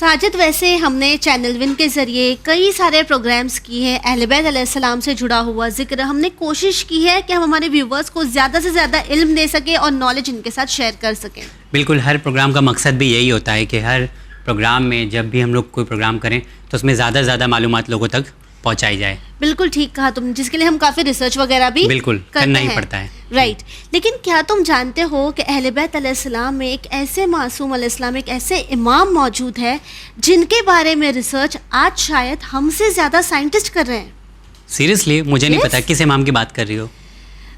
ساجد، ویسے ہم نے چینل ون کے ذریعے کئی سارے پروگرامز کی ہیں، اہل بیت علیہ السلام سے جڑا ہوا ذکر. ہم نے کوشش کی ہے کہ ہم ہمارے ویورز کو زیادہ سے زیادہ علم دے سکیں اور نالج ان کے ساتھ شیئر کر سکیں. بالکل، ہر پروگرام کا مقصد بھی یہی ہوتا ہے کہ ہر پروگرام میں جب بھی ہم لوگ کوئی پروگرام کریں تو اس میں زیادہ سے زیادہ معلومات لوگوں تک پہنچائی جائے. بالکل ٹھیک کہا تم نے، جس کے لیے ہم کافی ریسرچ وغیرہ بھی کرنا ہی پڑتا ہے. رائٹ. لیکن کیا تم جانتے ہو کہ اہل بیت علیہ السلام میں ایک ایسے معصوم علیہ السلام، ایک ایسے امام موجود ہے جن کے بارے میں ریسرچ آج شاید ہم سے زیادہ سائنٹسٹ کر رہے ہیں. سیریسلی؟ مجھے نہیں پتا کس امام کی بات کر رہی ہو.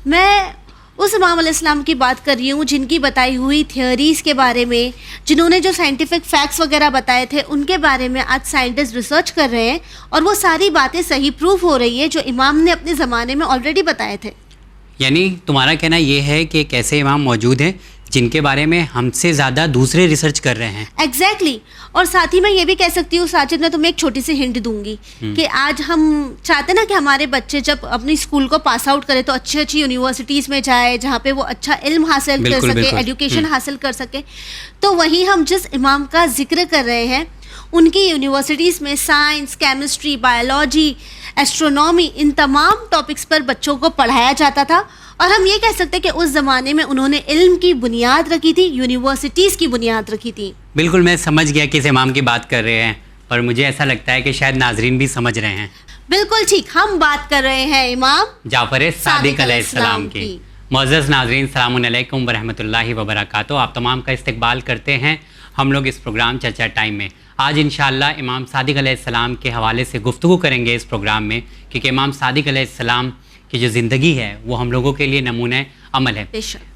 میں اس امام علیہ السلام کی بات کر رہی ہوں جن کی بتائی ہوئی تھیوریز کے بارے میں، جنہوں نے جو سائنٹیفک فیکٹس وغیرہ بتائے تھے ان کے بارے میں آج سائنٹسٹ ریسرچ کر رہے ہیں، اور وہ ساری باتیں صحیح پروف ہو رہی ہے جو امام نے اپنے زمانے میں آلریڈی بتائے تھے. یعنی تمہارا کہنا یہ ہے کہ ایک ایسے امام موجود ہیں جن کے بارے میں ہم سے زیادہ دوسرے ریسرچ کر رہے ہیں. ایگزیکٹلی. اور ساتھ ہی میں یہ بھی کہہ سکتی ہوں ساجد، میں تمہیں ایک چھوٹی سی ہنٹ دوں گی کہ آج ہم چاہتے نا کہ ہمارے بچے جب اپنی اسکول کو پاس آؤٹ کرے تو اچھی اچھی یونیورسٹیز میں جائے جہاں پہ وہ اچھا علم حاصل کر سکے، ایجوکیشن حاصل کر سکے. تو وہیں ہم جس امام کا ذکر کر رہے ہیں ان کی یونیورسٹیز میں سائنس، کیمسٹری، بایولوجی، ایسٹرونومی، ان تمام ٹاپکس پر بچوں کو پڑھایا جاتا تھا. اور ہم یہ کہہ سکتے ہیں کہ اس زمانے میں انہوں نے علم کی بنیاد رکھی تھی، یونیورسٹیز کی بنیاد رکھی تھی. بالکل، میں سمجھ گیا کس امام کی بات کر رہے ہیں، اور مجھے ایسا لگتا ہے کہ شاید ناظرین بھی سمجھ رہے ہیں. بالکل ٹھیک، ہم بات کر رہے ہیں امام جعفر صادق علیہ السلام کی. معزز ناظرین، السلام علیکم ورحمۃ اللہ وبرکاتہ. آپ تمام کا استقبال کرتے ہیں ہم لوگ اس پروگرام چرچا ٹائم میں. آج انشاءاللہ امام صادق علیہ السلام کے حوالے سے گفتگو کریں گے اس پروگرام میں، کیونکہ امام صادق علیہ السلام کی جو زندگی ہے وہ ہم لوگوں کے لیے نمونہ عمل ہے.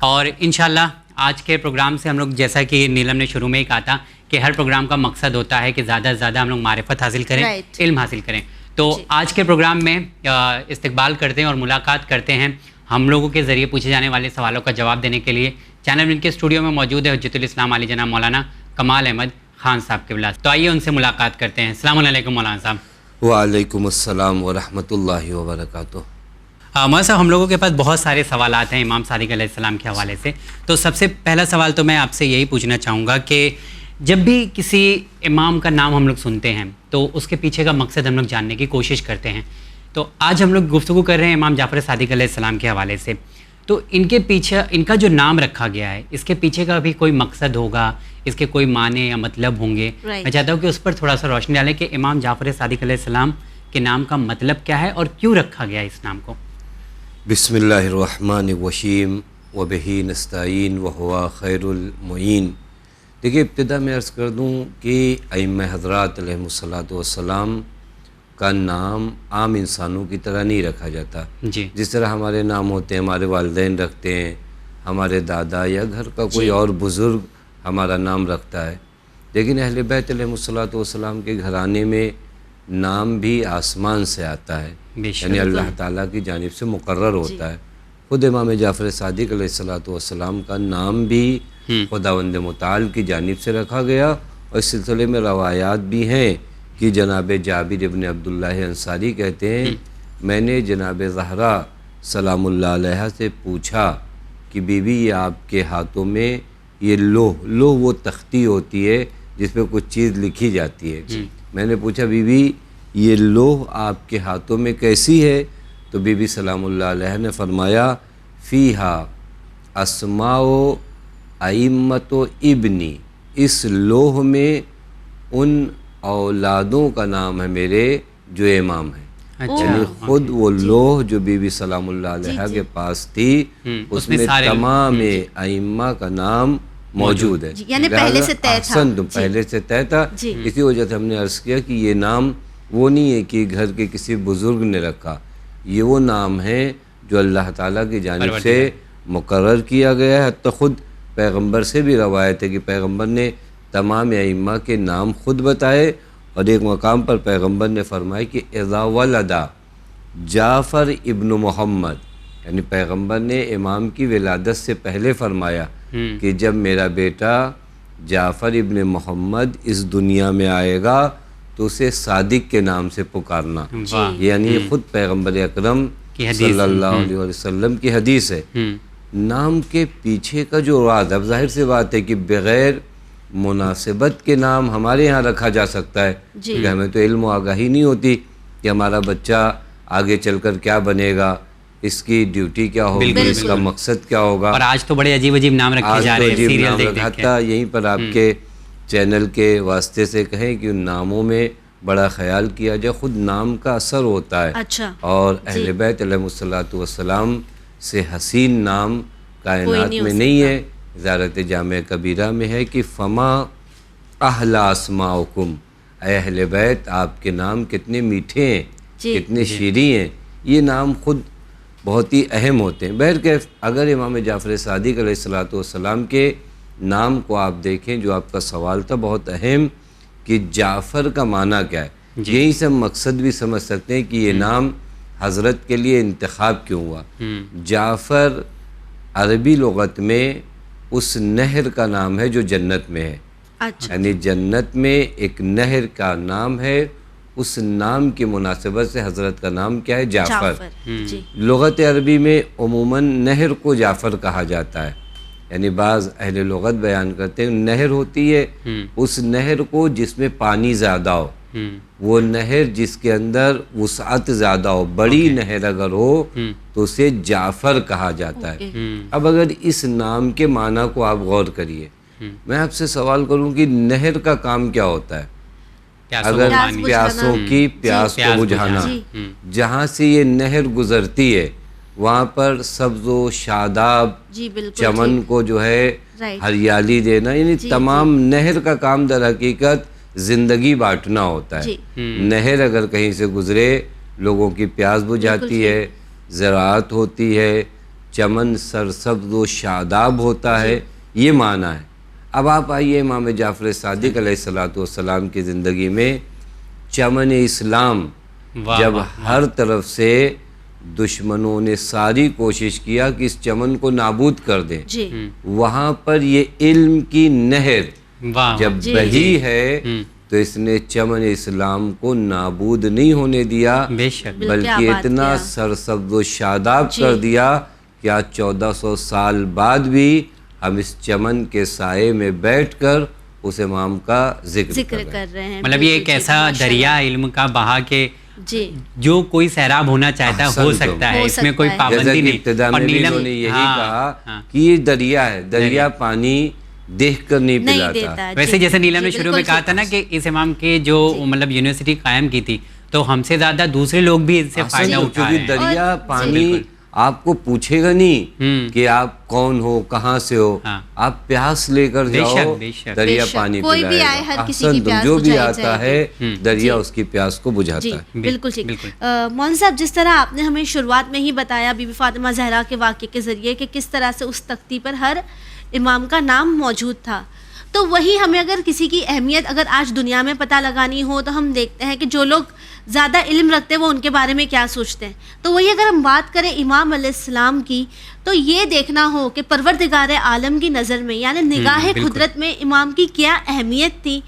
اور انشاءاللہ آج کے پروگرام سے ہم لوگ، جیسا کہ نیلم نے شروع میں ہی کہا تھا کہ ہر پروگرام کا مقصد ہوتا ہے کہ زیادہ سے زیادہ ہم لوگ معرفت حاصل کریں، علم حاصل کریں. تو آج کے پروگرام میں استقبال کرتے ہیں اور ملاقات کرتے ہیں ہم لوگوں کے ذریعے پوچھے جانے والے سوالوں کا جواب دینے کے لیے. چینل ان کے اسٹوڈیو میں موجود ہے حجت الاسلام علی جناب مولانا کمال احمد خان صاحب قبلہ. تو آئیے ان سے ملاقات کرتے ہیں. السلام علیکم مولانا صاحب. وعلیکم السلام ورحمۃ اللہ وبرکاتہ. مولانا صاحب، ہم لوگوں کے پاس بہت سارے سوالات ہیں امام صادق علیہ السلام کے حوالے سے. تو سب سے پہلا سوال تو میں آپ سے یہی پوچھنا چاہوں گا کہ جب بھی کسی امام کا نام ہم لوگ سنتے ہیں تو اس کے پیچھے کا مقصد ہم لوگ جاننے کی کوشش کرتے ہیں. تو آج ہم لوگ گفتگو کر رہے ہیں امام جعفر صادق علیہ السلام کے حوالے سے. تو ان کے پیچھے، ان کا جو نام رکھا گیا ہے، اس کے پیچھے کا بھی کوئی مقصد ہوگا، اس کے کوئی معنی یا مطلب ہوں گے. میں چاہتا ہوں کہ اس پر تھوڑا سا روشنی ڈالیں کہ امام جعفر صادق علیہ السلام کے نام کا مطلب کیا ہے اور کیوں رکھا گیا اس نام کو. بسم اللہ الرحمن الرحیم وبہ نستعین وہو خیر المعین. دیکھیے، ابتدا میں عرض کر دوں کہ ائمہ حضرات علیہم الصلاۃ والسلام کا نام عام انسانوں کی طرح نہیں رکھا جاتا. جی. جس طرح ہمارے نام ہوتے ہیں، ہمارے والدین رکھتے ہیں، ہمارے دادا یا گھر کا کوئی اور بزرگ ہمارا نام رکھتا ہے. لیکن اہل بیت علیہم الصلاۃ والسلام کے گھرانے میں نام بھی آسمان سے آتا ہے، یعنی اللہ تعالیٰ کی جانب سے مقرر ہوتا ہے. خود امام جعفر صادق علیہ الصلاۃ والسلام کا نام بھی خداوند متعال کی جانب سے رکھا گیا. اور اس سلسلے میں روایات بھی ہیں کہ جناب جابر ابن عبداللہ انصاری کہتے ہیں، میں نے جناب زہرا سلام اللہ علیہ سے پوچھا کہ بی بی یہ آپ کے ہاتھوں میں یہ لوح وہ تختی ہوتی ہے جس پہ کچھ چیز لکھی جاتی ہے. میں نے پوچھا بی بی یہ لوح آپ کے ہاتھوں میں کیسی ہے؟ تو بی بی سلام اللہ علیہ نے فرمایا فیہا اسماء ائمۃ ابنی، اس لوح میں ان اولادوں کا نام ہے میرے جو امام ہیں. یعنی خود وہ لوح جو بی بی سلام اللہ علیہ کے پاس تھی اس میں تمام ائمہ کا نام موجود ہے. یعنی پہلے سے طے تھا. پہلے سے طے تھا. اسی وجہ سے ہم نے عرض کیا کہ یہ نام وہ نہیں ہے کہ گھر کے کسی بزرگ نے رکھا، یہ وہ نام ہے جو اللہ تعالیٰ کی جانب سے مقرر کیا گیا ہے. حتیٰ خود پیغمبر سے بھی روایت ہے کہ پیغمبر نے تمام ائمہ کے نام خود بتائے. اور ایک مقام پر پیغمبر نے فرمایا کہ اذا ولدا جعفر ابن محمد، یعنی پیغمبر نے امام کی ولادت سے پہلے فرمایا کہ جب میرا بیٹا جعفر ابن محمد اس دنیا میں آئے گا تو اسے صادق کے نام سے پکارنا. یعنی خود پیغمبر اکرم صلی اللہ علیہ وسلم کی حدیث ہے. نام کے پیچھے کا جو راز، اب ظاہر سی بات ہے کہ بغیر مناسبت کے نام ہمارے یہاں رکھا جا سکتا ہے، کہ ہمیں تو علم و آگاہی نہیں ہوتی کہ ہمارا بچہ آگے چل کر کیا بنے گا، اس کی ڈیوٹی کیا ہوگی، اس کا مقصد کیا ہوگا. اور آج تو بڑے عجیب عجیب نام رکھے جا رہے ہیں سیریل دیکھ دیکھ کے. یہیں پر آپ کے چینل کے واسطے سے کہیں کہ ان ناموں میں بڑا خیال کیا جائے. خود نام کا اثر ہوتا ہے. اچھا. اور اہل بیت علیہ الصلوۃ والسلام سے حسین نام کائنات میں نہیں ہے. زیارت جامع کبیرہ میں ہے کہ فما احلی اسماءکم، اے اہل بیت آپ کے نام کتنے میٹھے ہیں، کتنے شیریں ہیں. یہ نام خود بہت ہی اہم ہوتے ہیں. بہرکیف اگر امام جعفر صادق علیہ الصلوۃ والسلام کے نام کو آپ دیکھیں، جو آپ کا سوال تھا بہت اہم، کہ جعفر کا معنی کیا ہے، یہی سے ہم مقصد بھی سمجھ سکتے ہیں کہ یہ نام حضرت کے لیے انتخاب کیوں ہوا. جعفر عربی لغت میں اس نہر کا نام ہے جو جنت میں ہے. اچھا. یعنی جنت میں ایک نہر کا نام ہے، اس نام کی مناسبت سے حضرت کا نام کیا ہے، جعفر. جی. لغت عربی میں عموماً نہر کو جعفر کہا جاتا ہے. یعنی بعض اہل لغت بیان کرتے ہیں نہر ہوتی ہے اس نہر کو جس میں پانی زیادہ ہو، وہ نہر جس کے اندر وسعت زیادہ ہو، بڑی نہر اگر ہو تو اسے جعفر کہا جاتا ہے. اب اگر اس نام کے معنی کو آپ غور کریے، میں آپ سے سوال کروں کہ نہر کا کام کیا ہوتا ہے؟ اگر پیاسوں کی پیاس کو بجھانا، جہاں سے یہ نہر گزرتی ہے وہاں پر سبز و شاداب چمن کو جو ہے ہریالی دینا، یعنی تمام نہر کا کام در حقیقت زندگی بانٹنا ہوتا ہے. نہر اگر کہیں سے گزرے لوگوں کی پیاس بجھاتی ہے، زراعت ہوتی ہے، چمن سرسبز و شاداب ہوتا ہے، یہ معنی ہے. اب آپ آئیے امام جعفر صادق علیہ الصلوۃ والسلام کی زندگی میں چمن اسلام جب ہر طرف سے دشمنوں نے ساری کوشش کیا کہ اس چمن کو نابود کر دیں، وہاں پر یہ علم کی نہر جب بہی ہے تو اس نے چمن اسلام کو نابود نہیں ہونے دیا، بلکہ اتنا سرسبز و شاداب کر دیا کہ آج 1400 سال بعد بھی ہم اس چمن کے سائے میں بیٹھ کر اس امام کا ذکر کر رہے ہیں. مطلب یہ ایک ایسا دریا علم کا بہا کے جو کوئی سیراب ہونا چاہتا ہے ہو سکتا ہے، اس میں کوئی پابندی نہیں. ابتدا میں بھی انہوں نے یہی کہا کہ یہ دریا ہے، دریا پانی دیکھ کر نہیں پلاتا. ویسے جیسے نیلم نے شروع میں کہا تھا نا کہ اس امام کے جو مطلب یونیورسٹی قائم کی تھی تو ہم سے زیادہ دوسرے لوگ بھی اس سے فائدہ اٹھائے ہیں. دریا پانی آپ کو پوچھے گا نہیں کہ آپ کون ہو، کہاں سے ہو، آپ پیاس لے کر جاؤ دریا پانی پلائے گا. احسن، جو بھی آتا ہے دریا اس کی پیاس کو بجھاتا ہے. بالکل ٹھیک. مولانا صاحب جس طرح آپ نے ہمیں شروعات میں ہی بتایا بی بی فاطمہ زہرا کے واقعے کے ذریعے کہ کس طرح سے اس تختی پر ہر امام کا نام موجود تھا، تو وہی ہمیں اگر کسی کی اہمیت اگر آج دنیا میں پتہ لگانی ہو تو ہم دیکھتے ہیں کہ جو لوگ زیادہ علم رکھتے ہیں وہ ان کے بارے میں کیا سوچتے ہیں. تو وہی اگر ہم بات کریں امام علیہ السلام کی تو یہ دیکھنا ہو کہ پروردگار عالم کی نظر میں یعنی نگاہ قدرت میں امام کی کیا اہمیت تھی،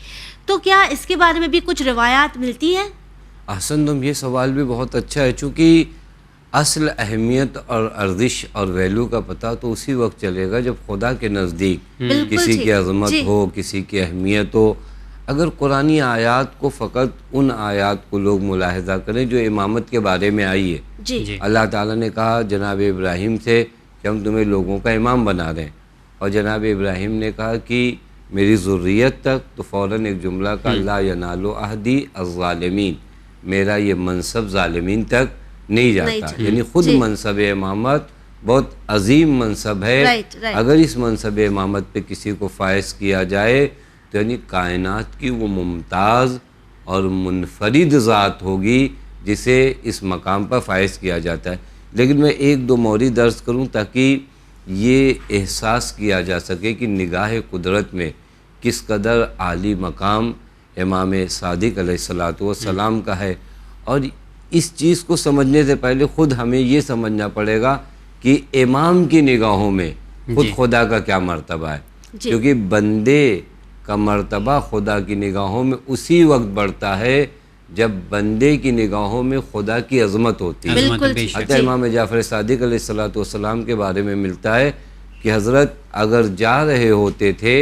تو کیا اس کے بارے میں بھی کچھ روایات ملتی ہیں؟ احسن، تم یہ سوال بھی بہت اچھا ہے، چونکہ اصل اہمیت اور ارزش اور ویلو کا پتہ تو اسی وقت چلے گا جب خدا کے نزدیک کسی کی عظمت ہو، کسی کی اہمیت ہو. اگر قرآنی آیات کو فقط ان آیات کو لوگ ملاحظہ کریں جو امامت کے بارے میں آئی ہے، اللہ تعالیٰ نے کہا جناب ابراہیم سے کہ ہم تمہیں لوگوں کا امام بنا رہے ہیں، اور جناب ابراہیم نے کہا کہ میری ذریت تک، تو فوراً ایک جملہ کا لا ینال عہدی الظالمین، میرا یہ منصب ظالمین تک نہیں جاتا. یعنی خود منصب امامت بہت عظیم منصب ہے. اگر اس منصب امامت پہ کسی کو فائز کیا جائے تو یعنی کائنات کی وہ ممتاز اور منفرد ذات ہوگی جسے اس مقام پر فائز کیا جاتا ہے. لیکن میں ایک دو مورد عرض کروں تاکہ یہ احساس کیا جا سکے کہ نگاہ قدرت میں کس قدر عالی مقام امام صادق علیہ الصلوۃ والسلام کا ہے. اور اس چیز کو سمجھنے سے پہلے خود ہمیں یہ سمجھنا پڑے گا کہ امام کی نگاہوں میں خود خدا کا کیا مرتبہ ہے، کیونکہ بندے کا مرتبہ خدا کی نگاہوں میں اسی وقت بڑھتا ہے جب بندے کی نگاہوں میں خدا کی عظمت ہوتی ہے. حتیٰ امام جعفر صادق علیہ الصلوۃ والسلام کے بارے میں ملتا ہے کہ حضرت اگر جا رہے ہوتے تھے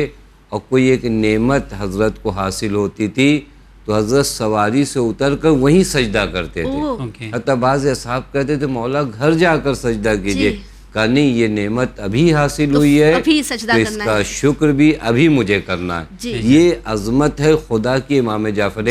اور کوئی ایک نعمت حضرت کو حاصل ہوتی تھی تو حضرت سواری سے اتر کر وہیں سجدہ کرتے تھے. حتیٰ بعض اصحاب کہتے تھے مولا گھر جا کر سجدہ کیجئے. کہا نہیں، یہ نعمت ابھی حاصل ہوئی ہے تو اس کا شکر بھی ابھی مجھے کرنا ہے. یہ عظمت ہے خدا کی امام جعفر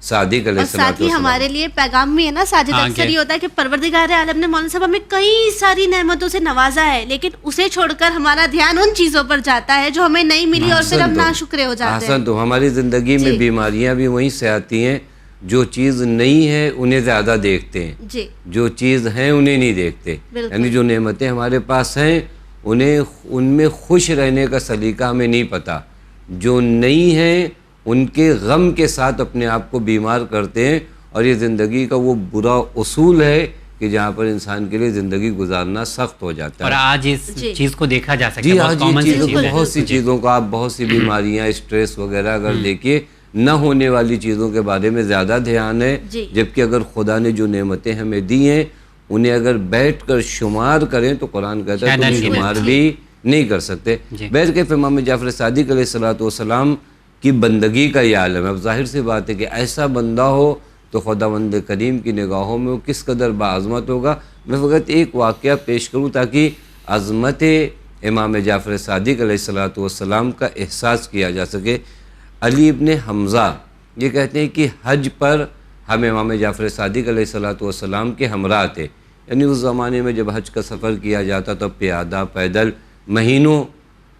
صادق علیہ السلام. اور ساتھ ہی ہمارے لیے پیغام بھی ہے نا ساجد، اکثر یہ ہوتا ہے کہ پروردگار عالم نے مولانا صاحب ہمیں کئی ساری نعمتوں سے نوازا ہے، لیکن اسے چھوڑ کر ہمارا دھیان ان چیزوں پر جاتا ہے جو ہمیں نہیں ملی اور پھر ہم ناشکرے ہو جاتے ہیں. تو ہماری زندگی میں بیماریاں بھی وہیں سے آتی ہیں، جو چیز نہیں ہے انہیں زیادہ دیکھتے ہیں، جو چیز ہیں انہیں نہیں دیکھتے. یعنی جو نعمتیں ہمارے پاس ہیں انہیں ان میں خوش رہنے کا سلیقہ ہمیں نہیں پتہ، جو نہیں ہیں ان کے غم کے ساتھ اپنے آپ کو بیمار کرتے ہیں. اور یہ زندگی کا وہ برا اصول ہے کہ جہاں پر انسان کے لیے زندگی گزارنا سخت ہو جاتا ہے. اور آج اس چیز کو دیکھا جا سکتا ہے. جی آج یہ چیزوں کو، بہت سی چیزوں کو آپ بہت سی بیماریاں، اسٹریس وغیرہ اگر دیکھیے، نہ ہونے والی چیزوں کے بارے میں زیادہ دھیان ہے. جبکہ اگر خدا نے جو نعمتیں ہمیں دی ہیں انہیں اگر بیٹھ کر شمار کریں تو قرآن کہتا ہے تم شمار بھی نہیں کر سکتے. بیٹھ کے امام جعفر صادق علیہ السلام کی بندگی کا یہ عالم ہے. اب ظاہر سی بات ہے کہ ایسا بندہ ہو تو خداوند کریم کی نگاہوں میں وہ کس قدر باعظمت ہوگا. میں فقط ایک واقعہ پیش کروں تاکہ عظمت امام جعفر صادق علیہ السلام کا احساس کیا جا سکے. علی ابن حمزہ یہ کہتے ہیں کہ حج پر ہم امام جعفر صادق علیہ السلام کے ہمراہ تھے. یعنی اس زمانے میں جب حج کا سفر کیا جاتا تو پیادہ پیدل مہینوں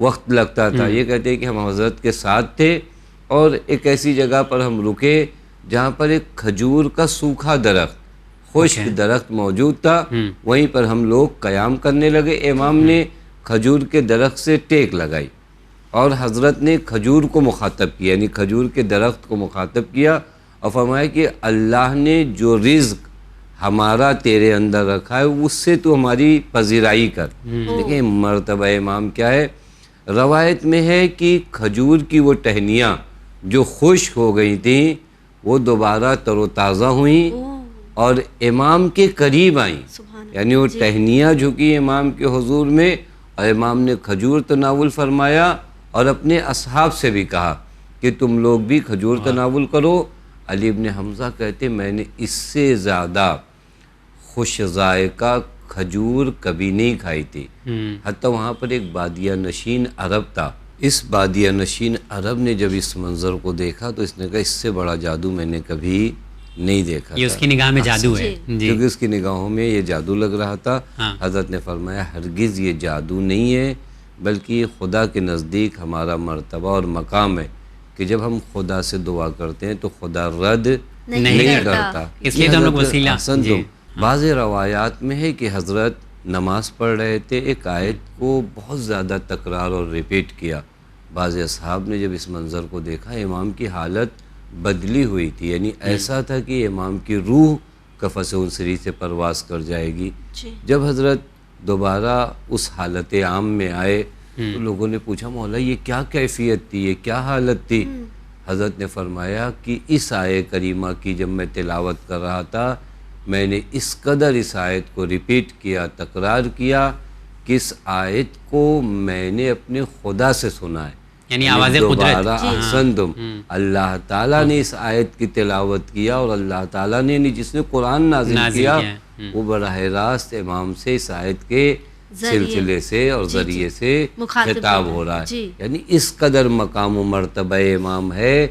وقت لگتا تھا. یہ کہتے ہیں کہ ہم حضرت کے ساتھ تھے اور ایک ایسی جگہ پر ہم رکے جہاں پر ایک کھجور کا سوکھا درخت، خشک درخت موجود تھا. وہیں پر ہم لوگ قیام کرنے لگے. امام نے کھجور کے درخت سے ٹیک لگائی اور حضرت نے کھجور کو مخاطب کیا، یعنی کھجور کے درخت کو مخاطب کیا اور فرمایا کہ اللہ نے جو رزق ہمارا تیرے اندر رکھا ہے اس سے تو ہماری پذیرائی کر. دیکھیں مرتبہ امام کیا ہے. روایت میں ہے کہ کھجور کی وہ ٹہنیاں جو خشک ہو گئی تھیں وہ دوبارہ تر و تازہ ہوئیں اور امام کے قریب آئیں. یعنی وہ ٹہنیاں جھکی امام کے حضور میں اور امام نے کھجور تناول فرمایا اور اپنے اصحاب سے بھی کہا کہ تم لوگ بھی کھجور تناول کرو. علی ابن حمزہ کہتے میں نے اس سے زیادہ خوش ذائقہ کھجور کبھی نہیں کھائی تھی. حتیٰ وہاں پر ایک بادیہ نشین عرب تھا. اس بادیہ نشین عرب نے جب اس منظر کو دیکھا تو اس نے کہا اس سے بڑا جادو میں نے کبھی نہیں دیکھا. یہ اس کی نگاہ میں جادو ہے، کیونکہ اس کی نگاہوں میں یہ جادو لگ رہا تھا. حضرت نے فرمایا ہرگز یہ جادو نہیں ہے بلکہ یہ خدا کے نزدیک ہمارا مرتبہ اور مقام ہے کہ جب ہم خدا سے دعا کرتے ہیں تو خدا رد نہیں کرتا. اس لیے تو ہم لوگ وسیلہ. بعض روایات میں ہے کہ حضرت نماز پڑھ رہے تھے، ایک آیت کو بہت زیادہ تکرار اور ریپیٹ کیا. بعض اصحاب نے جب اس منظر کو دیکھا امام کی حالت بدلی ہوئی تھی. یعنی ایسا تھا کہ امام کی روح قفس انصری سے پرواز کر جائے گی. جب حضرت دوبارہ اس حالت عام میں آئے تو لوگوں نے پوچھا مولا یہ کیا کیفیت تھی، یہ کیا حالت تھی؟ حضرت نے فرمایا کہ اس آیے کریمہ کی جب میں تلاوت کر رہا تھا میں نے اس قدر اس آیت کو ریپیٹ کیا، تکرار کیا کہ اس آیت کو میں نے اپنے خدا سے سنا ہے. یعنی آواز قدرت. احسنتم، اللہ تعالیٰ نے اس آیت کی تلاوت کیا اور اللہ تعالیٰ نے جس نے قرآن نازل کیا وہ براہ راست امام سے اس آیت کے سلسلے سے اور ذریعے سے خطاب ہو رہا ہے. یعنی اس قدر مقام و مرتبہ امام ہے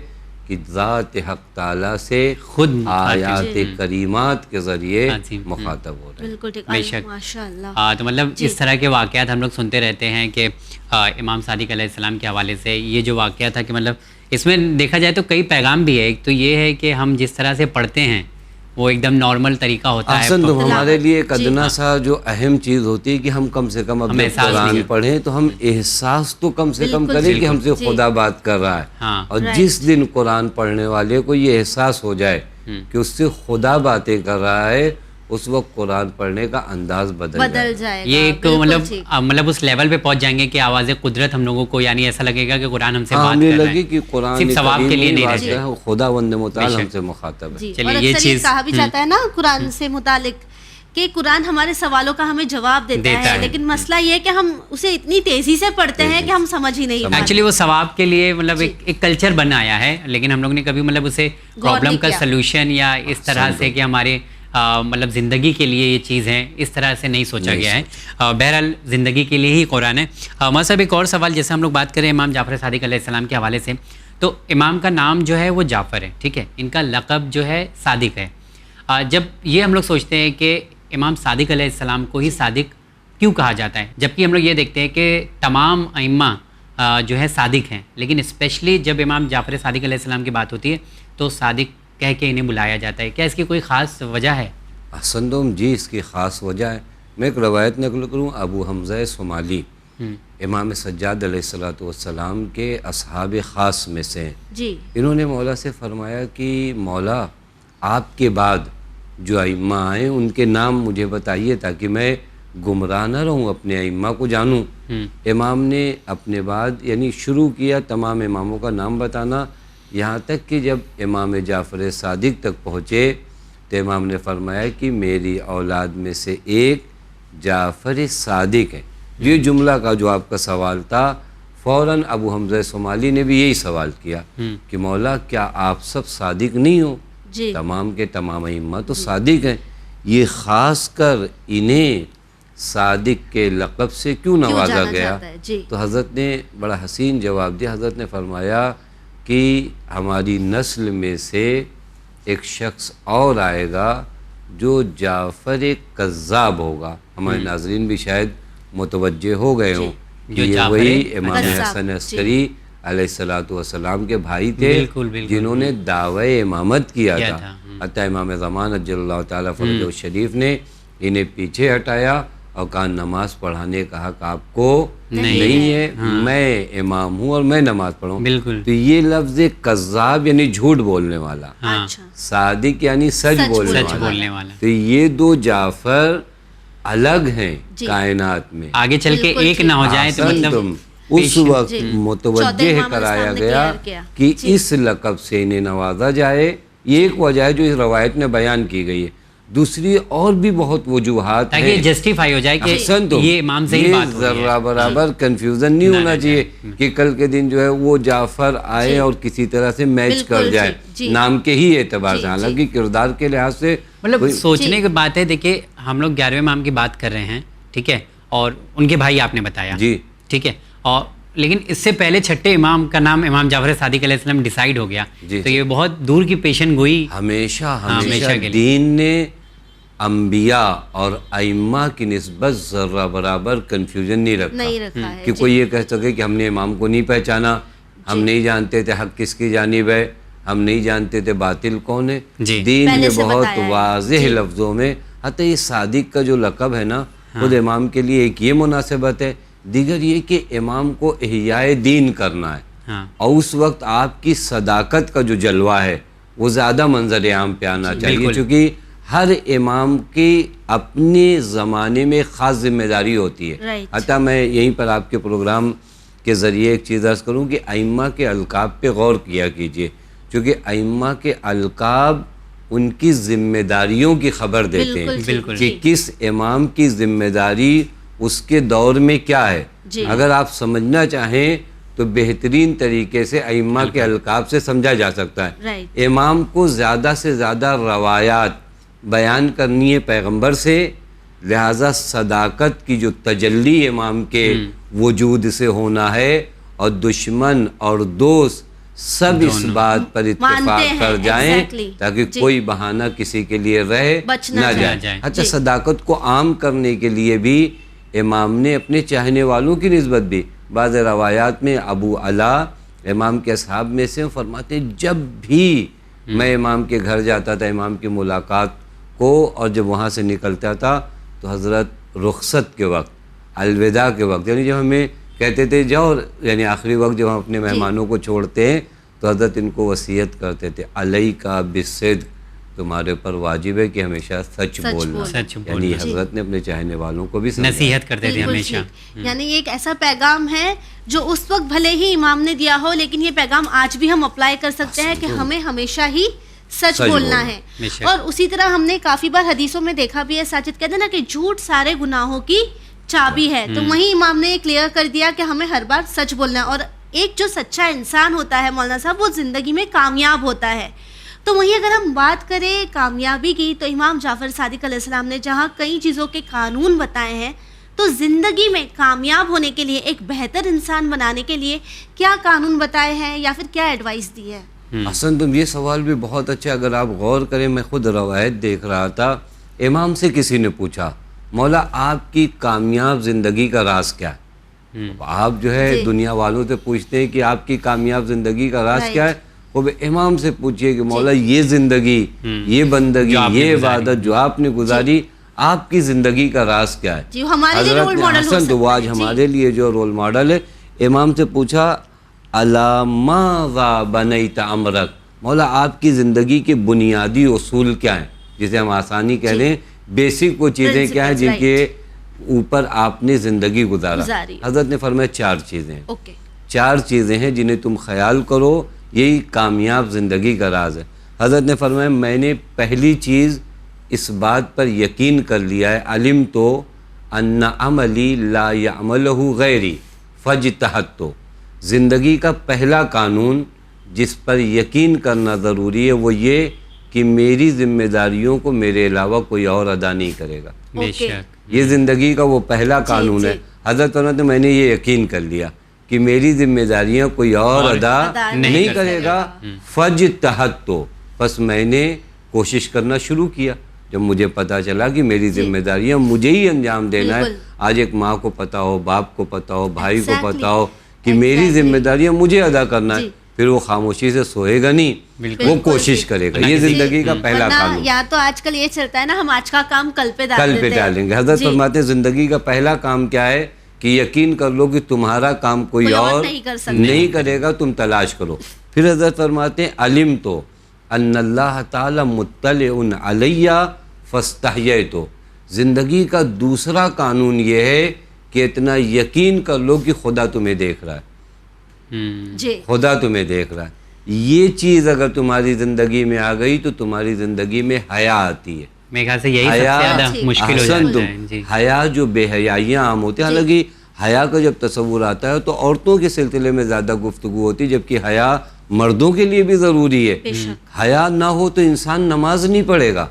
کہ ذات حق تعالیٰ سے خود آیات کریمات کے ذریعے مخاطب ہو رہے ہیں. بالکل ٹھیک، ماشاءاللہ. تو مطلب اس طرح کے واقعات ہم لوگ سنتے رہتے ہیں کہ امام صادق علیہ السلام کے حوالے سے یہ جو واقعہ تھا کہ مطلب اس میں دیکھا جائے تو کئی پیغام بھی ہے. ایک تو یہ ہے کہ ہم جس طرح سے پڑھتے ہیں وہ ایک دم نارمل طریقہ ہوتا ہے. تو ہمارے لیے ایک ادنا سا جو اہم چیز ہوتی ہے کہ ہم کم سے کم اپنے قرآن پڑھیں تو ہم احساس تو کم سے کم کریں کہ ہم سے خدا بات کر رہا ہے. اور جس دن قرآن پڑھنے والے کو یہ احساس ہو جائے کہ اس سے خدا باتیں کر رہا ہے اس وقت قرآن پڑھنے کا انداز بدل جائے. یہ ایک مطلب اس لیول پہ پہنچ جائیں گے کہ آواز قدرت ہم لوگوں کو یعنی ایسا لگے گا کہ قرآن ہم سے بات کر رہا ہے، کہ قرآن صرف ثواب کے لیے نہیں رہتا خدا وند متعال ہم سے مخاطب ہے. چلیے یہ چیز کہا بھی جاتا ہے نا قرآن سے متعلق کہ قرآن ہمارے سوالوں کا ہمیں جواب دیتا ہے, لیکن مسئلہ یہ ہے کہ ہم اسے اتنی تیزی سے پڑھتے ہیں کہ ہم سمجھ ہی نہیں پاتے. ایکچولی وہ ثواب کے لیے مطلب ایک کلچر بنا آیا ہے, لیکن ہم لوگ نے کبھی مطلب اسے پرابلم کا سلوشن یا اس طرح سے کہ ہمارے مطلب زندگی کے لیے یہ چیز ہے اس طرح سے نہیں سوچا گیا ہے. بہرحال زندگی کے لیے ہی قرآن ہے. مطلب ایک اور سوال, جیسے ہم لوگ بات کریں امام جعفر صادق علیہ السلام کے حوالے سے, تو امام کا نام جو ہے وہ جعفر ہے, ٹھیک ہے, ان کا لقب جو ہے صادق ہے. جب یہ ہم لوگ سوچتے ہیں کہ امام صادق علیہ السلام کو ہی صادق کیوں کہا جاتا ہے, جبکہ ہم لوگ یہ دیکھتے ہیں کہ تمام ائمہ جو ہے صادق ہیں, لیکن اسپیشلی جب امام جعفر صادق علیہ السلام کی بات ہوتی ہے تو صادق کہہ کے انہیں بلایا جاتا ہے. کیا اس کی کوئی خاص وجہ ہے؟ حسن جی, اس کی خاص وجہ ہے. میں ایک روایت نقل کروں, ابو حمزہ صومالی امام سجاد علیہ السلام کے اصحاب خاص میں سے ہیں. جی, انہوں نے مولا سے فرمایا کہ مولا آپ کے بعد جو ائمہ آئیں ان کے نام مجھے بتائیے تاکہ میں گمراہ نہ رہوں, اپنے ائمہ کو جانوں. امام نے اپنے بعد یعنی شروع کیا تمام اماموں کا نام بتانا, یہاں تک کہ جب امام جعفر صادق تک پہنچے تو امام نے فرمایا کہ میری اولاد میں سے ایک جعفر صادق ہے. یہ جملہ کا جو آپ کا سوال تھا, فوراً ابو حمزہ صومالی نے بھی یہی سوال کیا کہ مولا کیا آپ سب صادق نہیں ہو؟ جی, تمام کے تمام ائمہ تو صادق ہیں, یہ خاص کر انہیں صادق کے لقب سے کیوں نوازا گیا؟ جی, تو حضرت نے بڑا حسین جواب دیا. حضرت نے فرمایا کہ ہماری نسل میں سے ایک شخص اور آئے گا جو جعفر کذاب ہوگا. ہمارے ناظرین بھی شاید متوجہ ہو گئے ہوں کہ یہ وہی امام حسن عسکری علیہ السلام کے بھائی تھے جنہوں نے دعوی امامت کیا تھا. حتیٰ امام زمان عجل اللہ تعالیٰ فرجہ شریف نے انہیں پیچھے ہٹایا اور کہا نماز پڑھانے کا حق آپ کو نہیں ہے, میں امام ہوں اور میں نماز پڑھوں. تو یہ لفظ کذاب یعنی جھوٹ بولنے والا, صادق یعنی سچ بولنے والا. تو یہ دو جعفر الگ ہیں کائنات میں, آگے چل کے ایک نہ ہو جائے تو مطلب اس وقت متوجہ کرایا گیا کہ اس لقب سے انہیں نوازا جائے. یہ ایک وجہ ہے جو اس روایت میں بیان کی گئی ہے. دوسری اور بھی بہت وجوہات ہیں تاکہ جسٹیفائی ہو جائے کہ یہ امام سے ہی بات ہو رہی ہے. ذرہ برابر کنفیوژن نہیں ہونا چاہیے کہ کل کے دن جو ہے وہ جعفر آئے اور کسی طرح سے میچ کر جائے نام کے ہی اعتبار سے, حالانکہ کردار کے لحاظ سے مطلب سوچنے کی بات ہے. دیکھیے ہم لوگ 11ویں امام کی بات کر رہے ہیں, ٹھیک ہے, اور ان کے بھائی آپ نے بتایا, جی ٹھیک ہے, اور لیکن اس سے پہلے چھٹے امام کا نام امام جعفر صادق علیہ السلام ڈیسائیڈ ہو گیا. تو یہ بہت دور کی پیشن گوئی ہمیشہ دین نے انبیاء اور ائمہ کی نسبت ذرہ برابر کنفیوژن نہیں رکھا کہ کوئی یہ کہہ سکے کہ ہم نے امام کو نہیں پہچانا, ہم نہیں جانتے تھے حق کس کی جانب ہے, ہم نہیں جانتے تھے باطل کون ہے. دین میں بہت واضح لفظوں میں, حتیٰ یہ صادق کا جو لقب ہے نا خود امام کے لیے ایک یہ مناسبت ہے, دیگر یہ کہ امام کو احیاء دین کرنا ہے, اور اس وقت آپ کی صداقت کا جو جلوہ ہے وہ زیادہ منظر عام پہ آنا چاہیے, چونکہ ہر امام کی اپنے زمانے میں خاص ذمہ داری ہوتی ہے. حتیٰ میں یہیں پر آپ کے پروگرام کے ذریعے ایک چیز عرض کروں کہ ائمہ کے القاب پہ غور کیا کیجئے, چونکہ ائمہ کے القاب ان کی ذمہ داریوں کی خبر دیتے ہیں کہ کس امام کی ذمہ داری اس کے دور میں کیا ہے. اگر آپ سمجھنا چاہیں تو بہترین طریقے سے ائمہ کے القاب سے سمجھا جا سکتا ہے. امام کو زیادہ سے زیادہ روایات بیان کرنی ہے پیغمبر سے, لہٰذا صداقت کی جو تجلی امام کے وجود سے ہونا ہے, اور دشمن اور دوست سب اس بات پر اتفاق کر جائیں تاکہ کوئی بہانہ کسی کے لیے رہ نہ جائے. اچھا, صداقت کو عام کرنے کے لیے بھی امام نے اپنے چاہنے والوں کی نسبت بھی بعض روایات میں ابو علا امام کے اصحاب میں سے فرماتے ہیں جب بھی میں امام کے گھر جاتا تھا امام کی ملاقات کو, اور جب وہاں سے نکلتا تھا تو حضرت رخصت کے وقت, الوداع کے وقت, یعنی جب ہمیں کہتے تھے جاؤ, یعنی آخری وقت جب ہم اپنے مہمانوں کو چھوڑتے ہیں تو حضرت ان کو وصیت کرتے تھے علیک بالصدق, تمہارے پر واجب ہے کہ ہمیشہ سچ بولنا. یعنی حضرت نے اپنے چاہنے والوں کو بھی نصیحت کرتے تھے ہمیشہ. یعنی یہ ایک ایسا پیغام ہے جو اس وقت بھلے ہی امام نے دیا ہو, لیکن یہ پیغام آج بھی ہم اپلائی کر سکتے ہیں کہ ہمیں ہمیشہ ہی سچ بولنا ہے. بے شک. اور اسی طرح ہم نے کافی بار حدیثوں میں دیکھا بھی ہے ساجد کہتے ہیں نا کہ جھوٹ سارے گناہوں کی چابی ہے. تو وہیں امام نے کلیئر کر دیا کہ ہمیں ہر بار سچ بولنا ہے. اور ایک جو سچا انسان ہوتا ہے مولانا صاحب وہ زندگی میں کامیاب ہوتا ہے. تو وہیں اگر ہم بات کریں کامیابی کی تو امام جعفر صادق علیہ السلام نے جہاں کئی چیزوں کے قانون بتائے ہیں تو زندگی میں کامیاب ہونے کے لیے ایک بہتر انسان بنانے کے لیے کیا قانون بتائے ہیں یا پھر کیا ایڈوائس دی ہے؟ حسن تم یہ سوال بھی بہت اچھا. اگر آپ غور کریں میں خود روایت دیکھ رہا تھا, امام سے کسی نے پوچھا مولا آپ کی کامیاب زندگی کا راز کیا ہے؟ آپ جو ہے دنیا والوں سے پوچھتے ہیں کہ آپ کی کامیاب زندگی کا راز کیا ہے, وہ امام سے پوچھئے کہ مولا یہ زندگی, یہ بندگی, یہ عبادت جو آپ نے گزاری, آپ کی زندگی کا راز کیا ہے؟ جی ہمارے لیے رول ماڈل ہو حسن تو وہ آج ہمارے لیے جو رول ماڈل ہے. امام سے پوچھا علامہ بنیت امرک, مولا آپ کی زندگی کے بنیادی اصول کیا ہیں, جسے ہم آسانی کہہ لیں بیسک وہ چیزیں کیا ہیں جن کے اوپر آپ نے زندگی گزارا. حضرت نے فرمایا 4 چیزیں ہیں. 4 چیزیں ہیں جنہیں تم خیال کرو, یہی کامیاب زندگی کا راز ہے. حضرت نے فرمایا میں نے پہلی چیز اس بات پر یقین کر لیا ہے, علم تو ان عملی لا یعملہ غیری فاجتہدت. زندگی کا پہلا قانون جس پر یقین کرنا ضروری ہے وہ یہ کہ میری ذمہ داریوں کو میرے علاوہ کوئی اور ادا نہیں کرے گا. بے شک. یہ زندگی کا وہ پہلا قانون ہے. حضرت فرماتے میں نے یہ یقین کر لیا کہ میری ذمہ داریاں کوئی اور ادا نہیں کرے گا. فاجتہدت, بس میں نے کوشش کرنا شروع کیا. جب مجھے پتا چلا کہ میری ذمہ داریاں مجھے ہی انجام دینا ہے, آج ایک ماں کو پتا ہو, باپ کو پتا ہو, بھائی کو پتا ہو کہ میری ذمہ داریاں مجھے ادا کرنا ہے, پھر وہ خاموشی سے سوئے گا نہیں, وہ کوشش کرے گا. یہ زندگی کا پہلا قانون. یا تو آج کل یہ چلتا ہے نا ہم آج کا کام کل پہ ڈالیں گے. حضرت فرماتے ہیں زندگی کا پہلا کام کیا ہے کہ یقین کر لو کہ تمہارا کام کوئی اور نہیں کرے گا, تم تلاش کرو. پھر حضرت فرماتے ہیں علم تو ان اللہ تعالی مطلع علیہ فاستحییت. زندگی کا دوسرا قانون یہ ہے کہ اتنا یقین کر لو کہ خدا تمہیں دیکھ رہا ہے. خدا تمہیں دیکھ رہا ہے. یہ چیز اگر تمہاری زندگی میں آ گئی تو تمہاری زندگی میں حیا آتی ہے. میرے خیال سے یہی سب سے زیادہ مشکل ہو جاتا ہے. حیا جو بے حیائیاں عام ہوتے ہیں, حالانکہ حیا کا جب تصور آتا ہے تو عورتوں کے سلسلے میں زیادہ گفتگو ہوتی ہے, جبکہ حیا مردوں کے لیے بھی ضروری ہے. حیا نہ ہو تو انسان نماز نہیں پڑھے گا,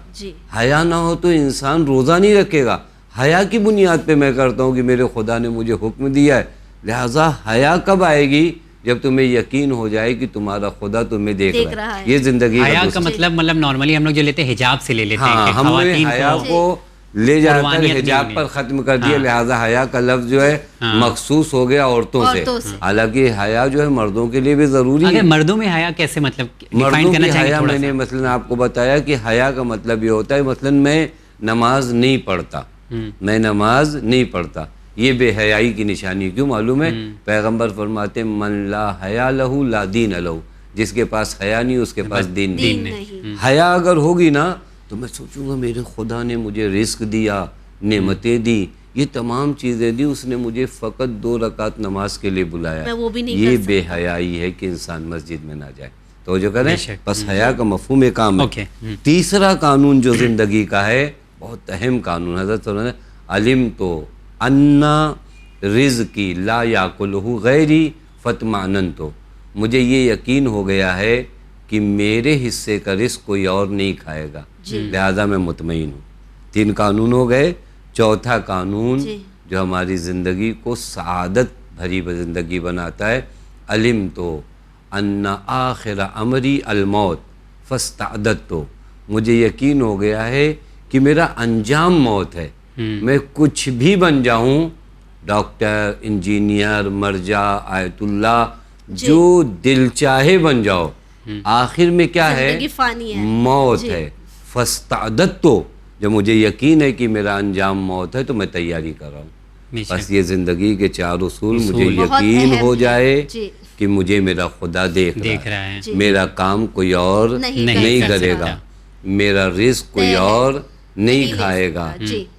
حیا نہ ہو تو انسان روزہ نہیں رکھے گا. حیا کی بنیاد پہ میں کرتا ہوں کہ میرے خدا نے مجھے حکم دیا ہے, لہٰذا حیا کب آئے گی؟ جب تمہیں یقین ہو جائے کہ تمہارا خدا تمہیں دیکھ رہا ہے. یہ زندگی حیا کا مطلب نارملی ہم لوگ جو لیتے ہیں حجاب سے لے لیتے ہیں, ہم نے حیا کو لے جا کر حجاب پر ختم کر دیا, لہٰذا حیا کا لفظ جو ہے مخصوص ہو گیا عورتوں سے. حالانکہ حیا جو ہے مردوں کے لیے بھی ضروری ہے. مردوں میں حیا کیسے مطلب مردوں کی حیا میں نے مثلاً آپ کو بتایا کہ حیا کا مطلب یہ ہوتا ہے مثلاً میں نماز نہیں پڑھتا, میں نماز نہیں پڑھتا, یہ بے حیائی کی نشانی. کیوں معلوم ہے؟ پیغمبر فرماتے ہیں من لا حیا لہو لا دین لہو, جس کے پاس حیا نہیں اس کے پاس دین نہیں. حیا اگر ہوگی نا تو میں سوچوں گا میرے خدا نے مجھے رزق دیا, نعمتیں دی, یہ تمام چیزیں دی, اس نے مجھے فقط 2 رکعت نماز کے لیے بلایا. یہ بے حیائی ہے کہ انسان مسجد میں نہ جائے. تو جو کریں بس حیا کا مفہوم ایک عام ہے. تیسرا قانون جو زندگی کا ہے بہت اہم قانون, حضرت صلی اللہ علیہ وسلم علم تو انا رزقی لا یاکلہ غیری فاطمئننت. مجھے یہ یقین ہو گیا ہے کہ میرے حصے کا رزق کوئی اور نہیں کھائے گا, لہذا میں مطمئن ہوں. 3 قانون ہو گئے. چوتھا قانون جو ہماری زندگی کو سعادت بھری زندگی بناتا ہے, علم تو ان آخر امری الموت فاستعددت. مجھے یقین ہو گیا ہے کہ میرا انجام موت ہے. میں کچھ بھی بن جاؤں, ڈاکٹر, انجینئر, مرجع, آیت اللہ, جو دل چاہے بن جاؤ, آخر میں کیا ہے؟ موت ہے. فاستعددت. جب مجھے یقین ہے کہ میرا انجام موت ہے تو میں تیاری کر رہا ہوں. بس یہ زندگی کے 4 اصول مجھے یقین ہو جائے کہ مجھے میرا خدا دیکھ رہا ہے, میرا کام کوئی اور نہیں کرے گا, میرا رزق کوئی اور نہیں کھائے گا,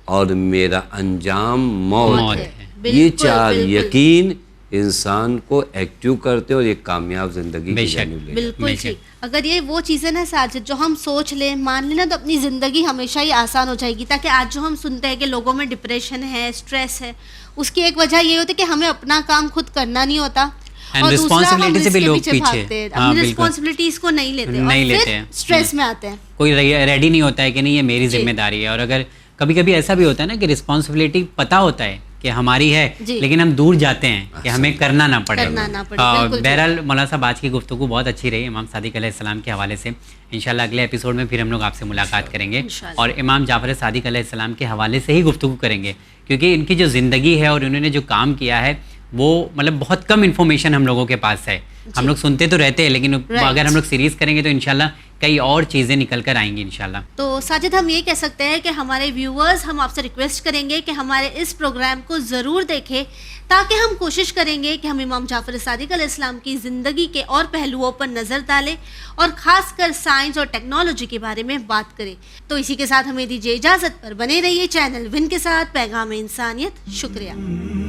اور میرا انجام موت ہے. یہ 4 یقین, انسان کو ایکٹیو کرتے ہیں اور ایک کامیاب زندگی بے کی شک، جانب لے جاتے ہیں۔ بالکل ٹھیک. اگر یہ وہ چیزیں نا ساجد جو ہم سوچ لیں مان لیں نا تو اپنی زندگی ہمیشہ ہی آسان ہو جائے گی. تاکہ آج جو ہم سنتے ہیں کہ لوگوں میں ڈپریشن ہے، اسٹریس ہے، اس کی ایک وجہ یہ ہوتی ہے کہ ہمیں اپنا کام خود کرنا نہیں ہوتا اور دوسرا ہم responsibility سے بھی رزق کے لوگ پیچھے پیچھے. بھاگتے ہیں، ہاں، اپنی بالکل. رسپانسبلٹیز کو نہیں لیتے نہیں اور لیتے پھر ہیں. اسٹریس میں آتے ہیں. کوئی ریڈی نہیں ہوتا ہے کہ نہیں یہ میری ذمہ داری ہے. اور اگر کبھی کبھی ایسا بھی ہوتا ہے نا کہ رسپانسبلٹی پتہ ہوتا ہے کہ ہماری ہے جی. لیکن ہم دور جاتے ہیں کہ ہمیں کرنا نہ پڑے. کرنا نہ پڑے، بالکل. بہرحال مولانا صاحب آج کی گفتگو بہت اچھی رہی امام صادق علیہ السلام کے حوالے سے. انشاءاللہ اگلے ایپیسوڈ میں پھر ہم لوگ آپ سے ملاقات کریں گے انشاءاللہ. اور امام جعفر صادق علیہ السلام کے حوالے سے ہی گفتگو کریں گے کیونکہ ان کی جو زندگی ہے اور انہوں نے جو کام کیا ہے وہ مطلب بہت کم انفارمیشن ہم لوگوں کے پاس ہے. ہم لوگ سنتے تو رہتے ہیں لیکن اگر ہم لوگ سیریز کریں گے تو انشاءاللہ کئی اور چیزیں نکل کر آئیں گی انشاءاللہ. تو ساجد ہم یہ کہہ سکتے ہیں کہ ہمارے ویورز ہم آپ سے ریکویسٹ کریں گے کہ ہمارے اس پروگرام کو ضرور دیکھیں تاکہ ہم کوشش کریں گے کہ ہم امام جعفر صادق علیہ السلام کی زندگی کے اور پہلوؤں پر نظر ڈالیں اور خاص کر سائنس اور ٹیکنالوجی کے بارے میں بات کریں. تو اسی کے ساتھ ہمیں دیجیے اجازت، پر بنے رہیے چینل ون کے ساتھ پیغام انسانیت. شکریہ.